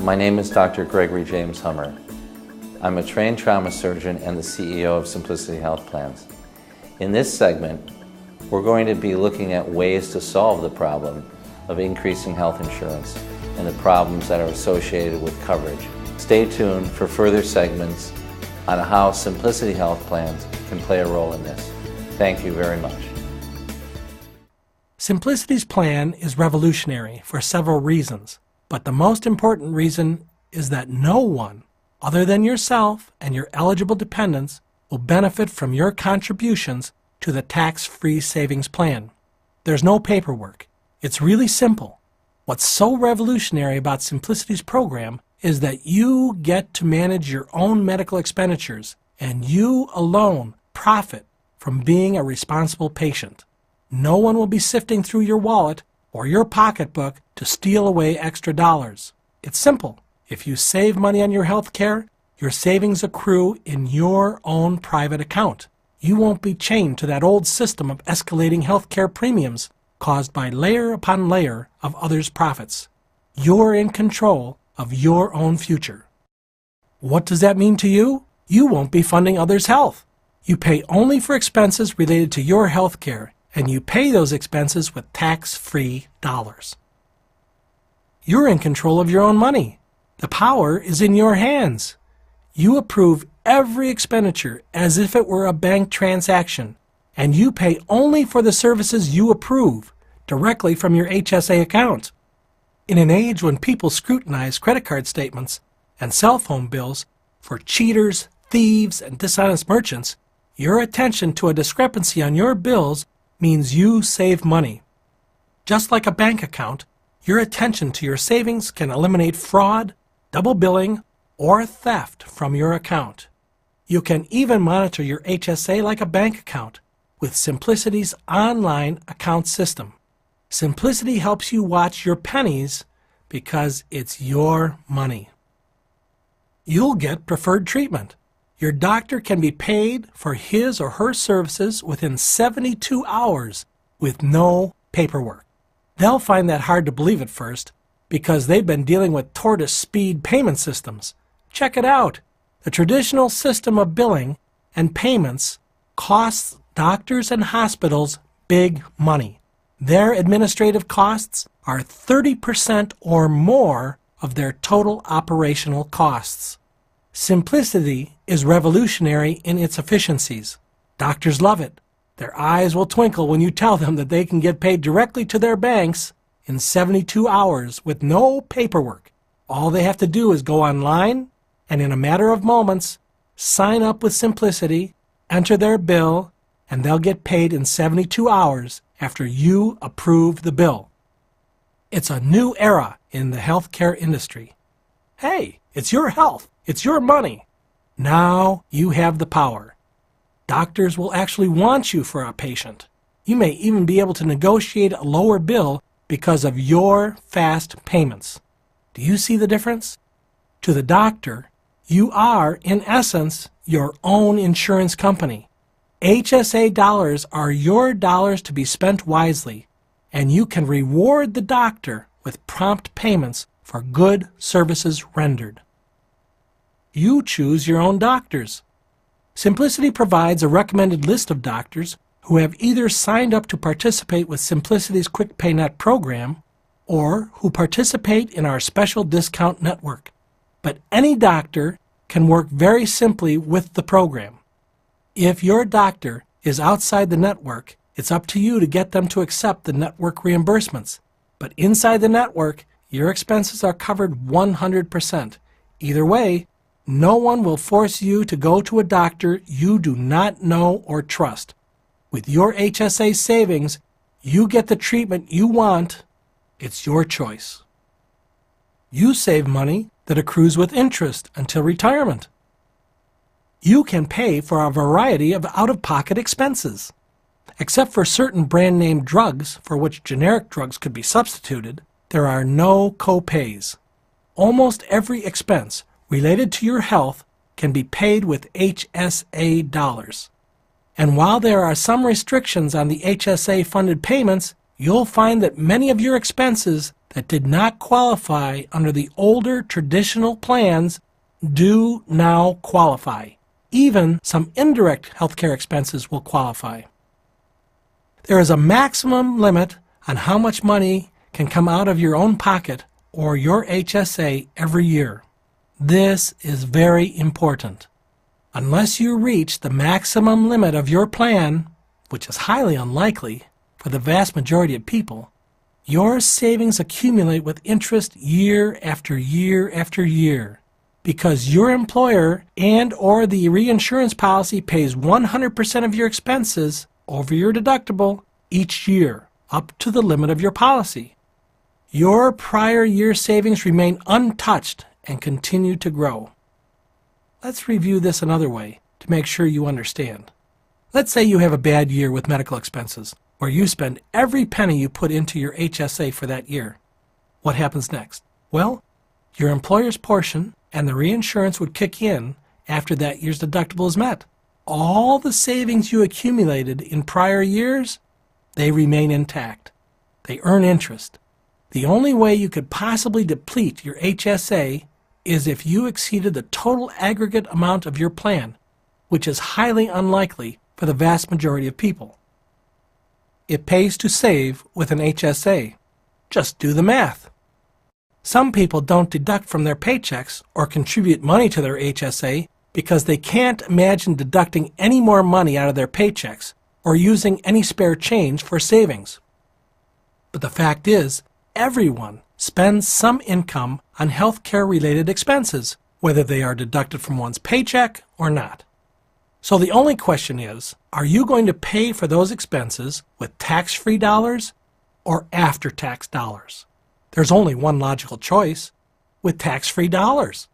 My name is Dr. Gregory James Hummer. I'm a trained trauma surgeon and the CEO of Simplicity Health Plans. In this segment, we're going to be looking at ways to solve the problem of increasing health insurance and the problems that are associated with coverage. Stay tuned for further segments on how Simplicity Health Plans can play a role in this. Thank you very much. Simplicity's plan is revolutionary for several reasons, but the most important reason is that no one, other than yourself and your eligible dependents, will benefit from your contributions to the tax-free savings plan. There's no paperwork. It's really simple. What's so revolutionary about Simplicity's program is that you get to manage your own medical expenditures, and you alone profit from being a responsible patient. No one will be sifting through your wallet or your pocketbook to steal away extra dollars. It's simple. If you save money on your health care, your savings accrue in your own private account. You won't be chained to that old system of escalating health care premiums caused by layer upon layer of others' profits. You're in control of your own future. What does that mean to you? You won't be funding others' health. You pay only for expenses related to your health care, and you pay those expenses with tax-free dollars. You're in control of your own money. The power is in your hands. You approve every expenditure as if it were a bank transaction, and you pay only for the services you approve directly from your HSA account. In an age when people scrutinize credit card statements and cell phone bills for cheaters, thieves, and dishonest merchants, your attention to a discrepancy on your bills means you save money. Just like a bank account, your attention to your savings can eliminate fraud, double billing, or theft from your account. You can even monitor your HSA like a bank account with Simplicity's online account system. Simplicity helps you watch your pennies because it's your money. You'll get preferred treatment. Your doctor can be paid for his or her services within 72 hours with no paperwork. They'll find that hard to believe at first because they've been dealing with tortoise speed payment systems. Check it out. The traditional system of billing and payments costs doctors and hospitals big money. Their administrative costs are 30% or more of their total operational costs. Simplicity is revolutionary in its efficiencies. Doctors love it. Their eyes will twinkle when you tell them that they can get paid directly to their banks in 72 hours with no paperwork. All they have to do is go online and in a matter of moments, sign up with Simplicity, enter their bill, and they'll get paid in 72 hours after you approve the bill. It's a new era in the healthcare industry. Hey, it's your health. It's your money. Now you have the power. Doctors will actually want you for a patient. You may even be able to negotiate a lower bill because of your fast payments. Do you see the difference? To the doctor, you are, in essence, your own insurance company. HSA dollars are your dollars to be spent wisely, and you can reward the doctor with prompt payments for good services rendered. You choose your own doctors. Simplicity provides a recommended list of doctors who have either signed up to participate with Simplicity's Quick Pay Net program or who participate in our special discount network. But any doctor can work very simply with the program. If your doctor is outside the network, it's up to you to get them to accept the network reimbursements. But inside the network, your expenses are covered 100%. Either way, no one will force you to go to a doctor you do not know or trust. With your HSA savings, you get the treatment you want. It's your choice. You save money that accrues with interest until retirement. You can pay for a variety of out-of-pocket expenses. Except for certain brand-name drugs for which generic drugs could be substituted, there are no co-pays. Almost every expense related to your health can be paid with HSA dollars. And while there are some restrictions on the HSA-funded payments, you'll find that many of your expenses that did not qualify under the older traditional plans do now qualify. Even some indirect healthcare expenses will qualify. There is a maximum limit on how much money can come out of your own pocket or your HSA every year. This is very important. Unless you reach the maximum limit of your plan, which is highly unlikely for the vast majority of people, your savings accumulate with interest year after year after year because your employer and or the reinsurance policy pays 100% of your expenses over your deductible each year up to the limit of your policy. Your prior year savings remain untouched and continue to grow. Let's review this another way to make sure you understand. Let's say you have a bad year with medical expenses, where you spend every penny you put into your HSA for that year. What happens next? Well, your employer's portion and the reinsurance would kick in after that year's deductible is met. All the savings you accumulated in prior years, they remain intact. They earn interest. The only way you could possibly deplete your HSA is if you exceeded the total aggregate amount of your plan, which is highly unlikely for the vast majority of people. It pays to save with an HSA. Just do the math. Some people don't deduct from their paychecks or contribute money to their HSA because they can't imagine deducting any more money out of their paychecks or using any spare change for savings. But the fact is, everyone spends some income on healthcare-related expenses, whether they are deducted from one's paycheck or not. So the only question is, are you going to pay for those expenses with tax-free dollars or after-tax dollars? There's only one logical choice, with tax-free dollars.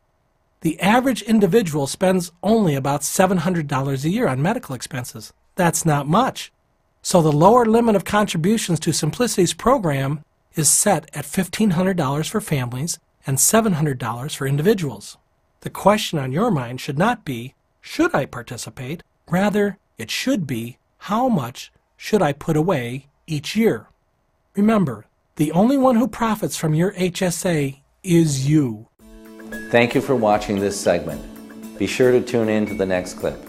The average individual spends only about $700 a year on medical expenses. That's not much. So the lower limit of contributions to Simplicity's program is set at $1,500 for families and $700 for individuals. The question on your mind should not be, should I participate? Rather, it should be, how much should I put away each year? Remember, the only one who profits from your HSA is you. Thank you for watching this segment. Be sure to tune in to the next clip.